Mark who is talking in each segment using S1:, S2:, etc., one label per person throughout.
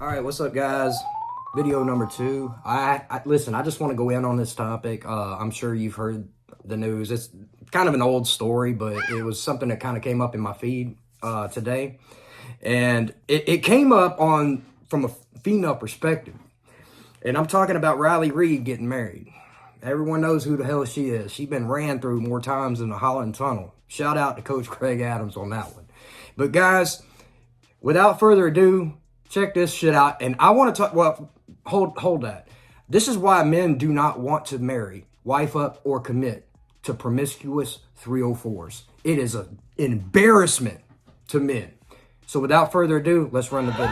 S1: All right, what's up, guys? Video number 2. Listen, I just want to go in on this topic. I'm sure you've heard the news. It's kind of an old story, but it was something that kind of came up in my feed today. And it came up from a female perspective. And I'm talking about Reid getting married. Everyone knows who the hell she is. She's been ran through more times than the Holland Tunnel. Shout out to Coach Craig Adams on that one. But guys, without further ado, check this shit out. And I want to talk, well, hold that. This is why men do not want to marry, wife up, or commit to promiscuous 304s. It is an embarrassment to men. So without further ado, let's run the video.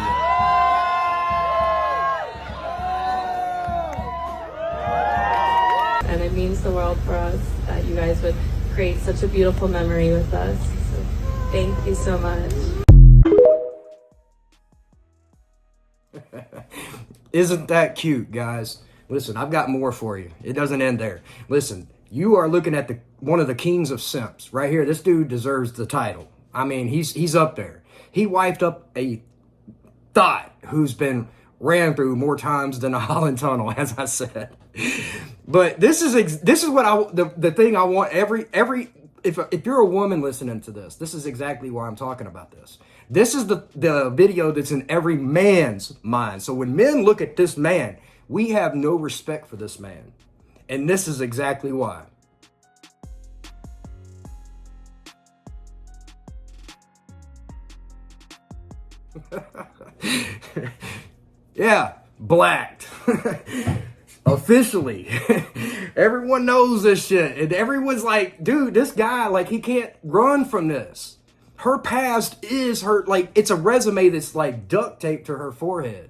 S2: And it means the world for us that you guys would create such a beautiful memory with us. So thank you so much.
S1: Isn't that cute, guys? Listen, I've got more for you. It doesn't end there. Listen, you are looking at one of the kings of simps right here. This dude deserves the title. I mean, he's up there. He wifed up a thought who's been ran through more times than a Holland Tunnel, as I said. But this is what the thing I want if you're a woman listening to this is exactly why I'm talking about this. This is the video that's in every man's mind. So when men look at this man, we have no respect for this man. And this is exactly why. Yeah, blacked. Officially. Everyone knows this shit. And everyone's like, dude, this guy, like, he can't run from this. Her past is her, like, it's a resume that's like duct taped to her forehead.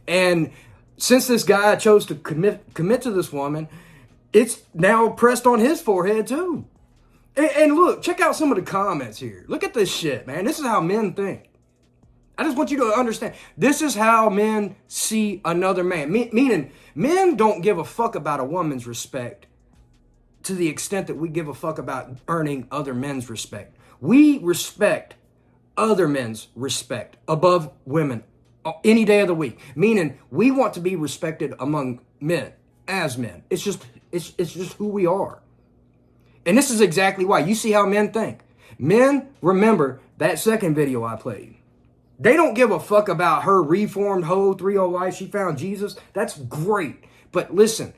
S1: And since this guy chose to commit to this woman, it's now pressed on his forehead too. And look, check out some of the comments here. Look at this shit, man. This is how men think. I just want you to understand. This is how men see another man. Meaning, men don't give a fuck about a woman's respect to the extent that we give a fuck about earning other men's respect. We respect other men's respect above women any day of the week. Meaning, we want to be respected among men as men. It's just who we are. And this is exactly why. You see how men think. Men remember that second video I played. They don't give a fuck about her reformed hoe 3-0 life. She found Jesus. That's great. But listen,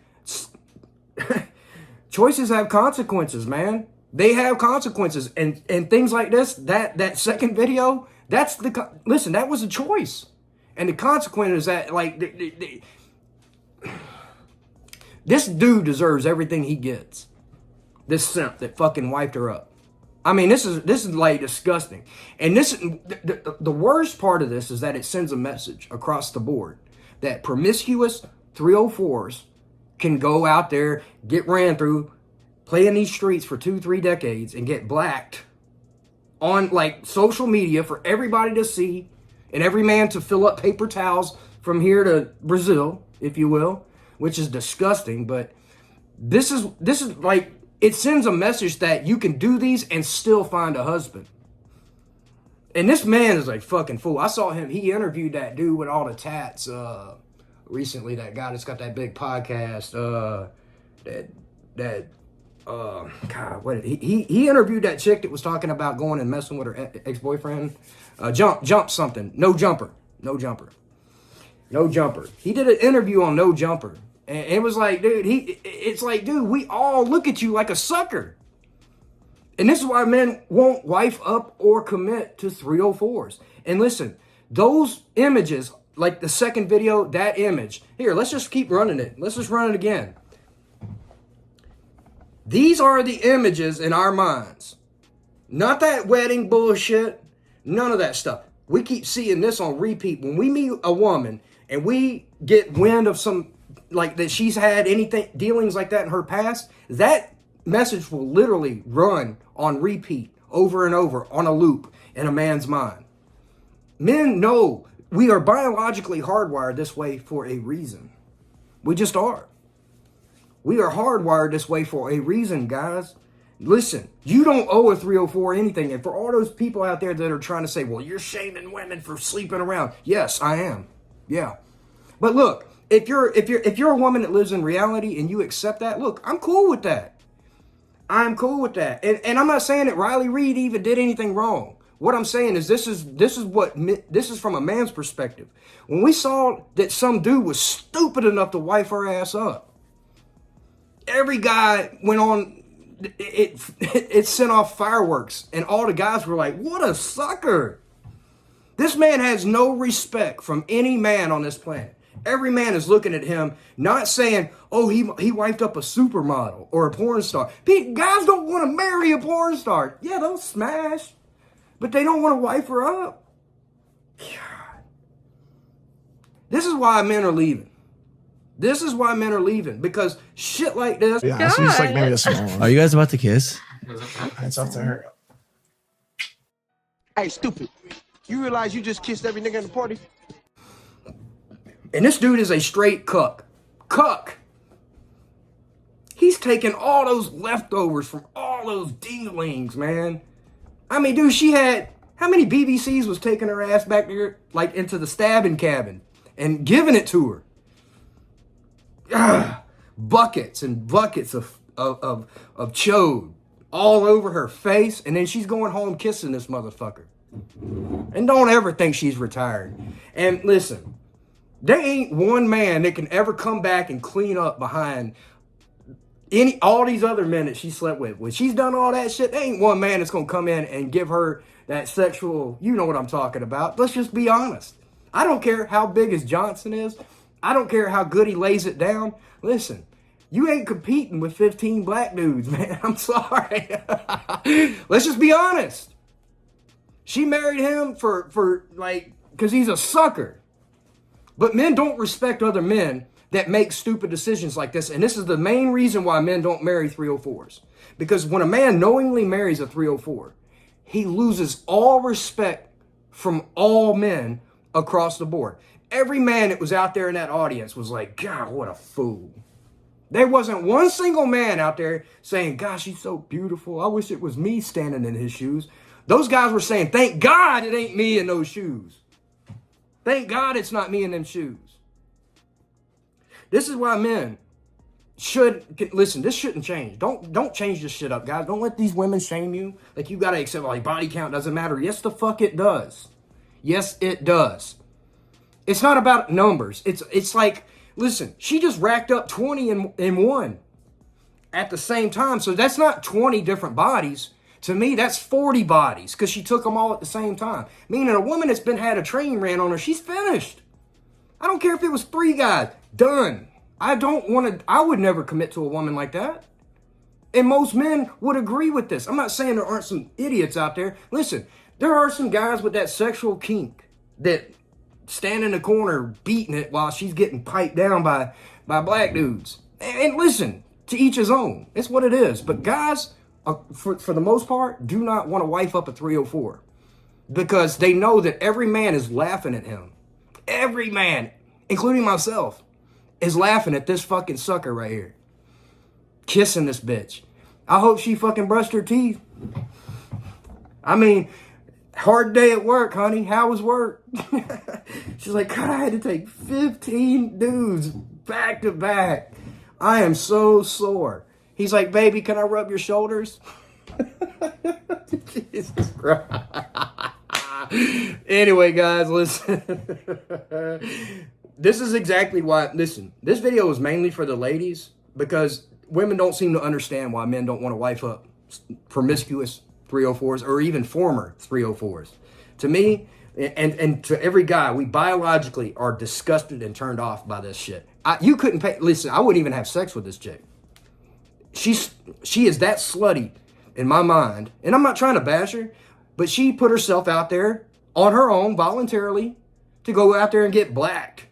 S1: choices have consequences, man. They have consequences. And things like this, that second video, listen, that was a choice. And the consequence is that, like, this dude deserves everything he gets. This simp that fucking wiped her up. I mean, this is like disgusting. And the worst part of this is that it sends a message across the board that promiscuous 304s can go out there, get ran through, play in these streets for 2-3 decades and get blacked on like social media for everybody to see and every man to fill up paper towels from here to Brazil, if you will, which is disgusting. But this is like, it sends a message that you can do these and still find a husband. And this man is a fucking fool. I saw him. He interviewed that dude with all the tats recently. That guy that's got that big podcast. He interviewed that chick that was talking about going and messing with her ex-boyfriend. Jump something. No jumper. He did an interview on No Jumper. And it was like, dude, it's like, dude, we all look at you like a sucker. And this is why men won't wife up or commit to 304s. And listen, those images, like the second video, that image. Here, let's just keep running it. Let's just run it again. These are the images in our minds. Not that wedding bullshit. None of that stuff. We keep seeing this on repeat. When we meet a woman and we get wind of some, like that she's had anything dealings like that in her past, that message will literally run on repeat over and over on a loop in a man's mind. Men know we are biologically hardwired this way for a reason. We just are. We are hardwired this way for a reason, guys. Listen, you don't owe a 304 anything. And for all those people out there that are trying to say, well, you're shaming women for sleeping around. Yes, I am. Yeah. But look, if you're a woman that lives in reality and you accept that, look, I'm cool with that. I'm cool with that. And I'm not saying that Riley Reid even did anything wrong. What I'm saying is this is from a man's perspective. When we saw that some dude was stupid enough to wife her ass up, every guy went on, it sent off fireworks, and all the guys were like, what a sucker. This man has no respect from any man on this planet. Every man is looking at him, not saying, oh, he wiped up a supermodel or a porn star. Guys don't want to marry a porn star. Yeah, they'll smash, but they don't want to wife her up. God. This is why men are leaving. This is why men are leaving, because shit like this.
S3: Yeah, so just like maybe this one.
S4: Are you guys about to kiss?
S3: It's up to her.
S5: Hey, stupid. You realize you just kissed every nigga in the party?
S1: And this dude is a straight cuck. Cuck. He's taking all those leftovers from all those dinglings, man. I mean, dude, she had, how many BBCs was taking her ass back there, like into the stabbing cabin and giving it to her? Buckets and buckets of chode all over her face, and then she's going home kissing this motherfucker. And don't ever think she's retired. And listen, there ain't one man that can ever come back and clean up behind all these other men that she slept with. When she's done all that shit, there ain't one man that's gonna come in and give her that sexual, you know what I'm talking about. Let's just be honest. I don't care how big his Johnson is. I don't care how good he lays it down. Listen, you ain't competing with 15 black dudes, man. I'm sorry. Let's just be honest. She married him for like, because he's a sucker. But men don't respect other men that make stupid decisions like this. And this is the main reason why men don't marry 304s. Because when a man knowingly marries a 304, he loses all respect from all men across the board. Every man that was out there in that audience was like, God, what a fool. There wasn't one single man out there saying, gosh, she's so beautiful. I wish it was me standing in his shoes. Those guys were saying, thank God it ain't me in those shoes. Thank God it's not me in them shoes. This is why men listen, this shouldn't change. Don't change this shit up, guys. Don't let these women shame you. Like, you got to accept, like, body count doesn't matter. Yes, the fuck it does. Yes, it does. It's not about numbers. It's like, listen, she just racked up 20 in one at the same time. So that's not 20 different bodies. To me, that's 40 bodies because she took them all at the same time. Meaning a woman that's had a train ran on her, she's finished. I don't care if it was 3 guys. Done. I would never commit to a woman like that. And most men would agree with this. I'm not saying there aren't some idiots out there. Listen, there are some guys with that sexual kink that stand in the corner beating it while she's getting piped down by black dudes. And listen, to each his own. It's what it is. But guys, for the most part, do not want to wife up a 304 because they know that every man is laughing at him. Every man, including myself, is laughing at this fucking sucker right here. Kissing this bitch. I hope she fucking brushed her teeth. I mean, hard day at work, honey. How was work? She's like, God, I had to take 15 dudes back to back. I am so sore. He's like, baby, can I rub your shoulders? Jesus Christ. Anyway, guys, listen. This is exactly why, listen, this video is mainly for the ladies because women don't seem to understand why men don't want to wife up promiscuous 304s or even former 304s. To me, and to every guy, we biologically are disgusted and turned off by this shit. You couldn't pay, listen, I wouldn't even have sex with this chick. She is that slutty in my mind, and I'm not trying to bash her, but she put herself out there on her own voluntarily to go out there and get blacked.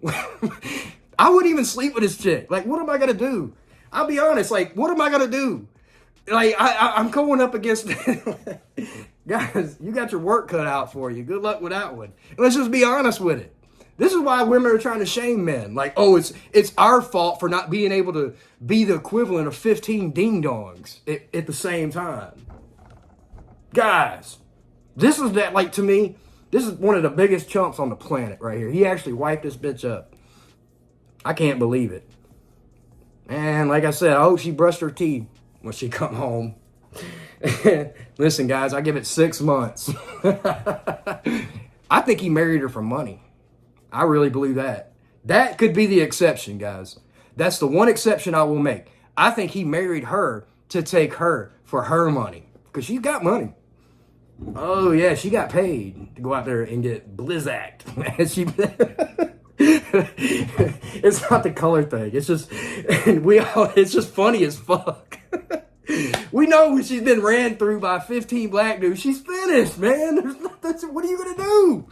S1: I wouldn't even sleep with this chick. Like, what am I gonna do? I'll be honest. Like, what am I gonna do? Like, I'm going up against guys. You got your work cut out for you. Good luck with that one. And let's just be honest with it. This is why women are trying to shame men. Like, oh, it's our fault for not being able to be the equivalent of 15 ding-dongs at the same time. Guys, this is that, like, to me, This is one of the biggest chumps on the planet right here. He actually wiped this bitch up. I can't believe it. And like I said, I hope she brushed her teeth when she come home. Listen, guys, I give it 6 months. I think he married her for money. I really believe that. That could be the exception, guys. That's the one exception I will make. I think he married her to take her for her money. Because she's got money. Oh, yeah, she got paid to go out there and get blizzacked. It's not the color thing. It's just, it's just funny as fuck. We know when she's been ran through by 15 black dudes, she's finished, man. What are you going to do?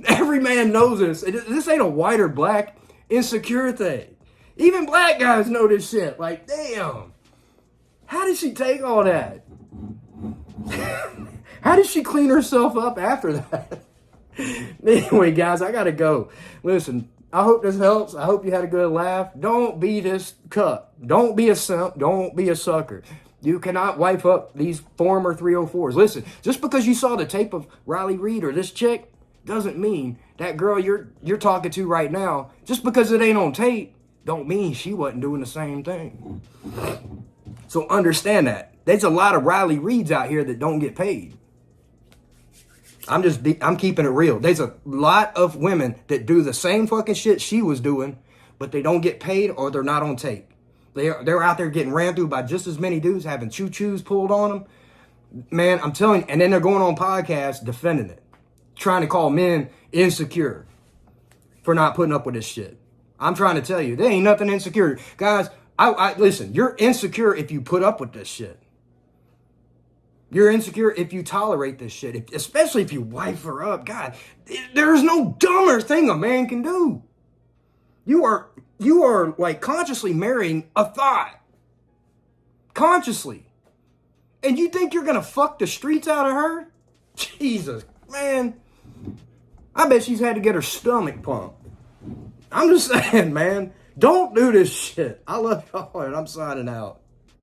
S1: Every man knows this. This ain't a white or black insecure thing. Even black guys know this shit. Like, damn. How did she take all that? How did she clean herself up after that? Anyway, guys, I gotta go. Listen, I hope this helps. I hope you had a good laugh. Don't be this cuck. Don't be a simp. Don't be a sucker. You cannot wipe up these former 304s. Listen, just because you saw the tape of Riley Reid or this chick doesn't mean that girl you're talking to right now, just because it ain't on tape, don't mean she wasn't doing the same thing. So understand that. There's a lot of Riley Reids out here that don't get paid. I'm keeping it real. There's a lot of women that do the same fucking shit she was doing, but they don't get paid or they're not on tape. They're out there getting ran through by just as many dudes having choo-choos pulled on them. Man, I'm telling you, and then they're going on podcasts defending it, trying to call men insecure for not putting up with this shit. I'm trying to tell you, there ain't nothing insecure. Guys, listen, you're insecure if you put up with this shit. You're insecure if you tolerate this shit, especially if you wife her up. God, there's no dumber thing a man can do. You are like consciously marrying a thought. Consciously. And you think you're going to fuck the streets out of her? Jesus, man. I bet she's had to get her stomach pumped. I'm just saying, man. Don't do this shit. I love y'all and I'm signing out.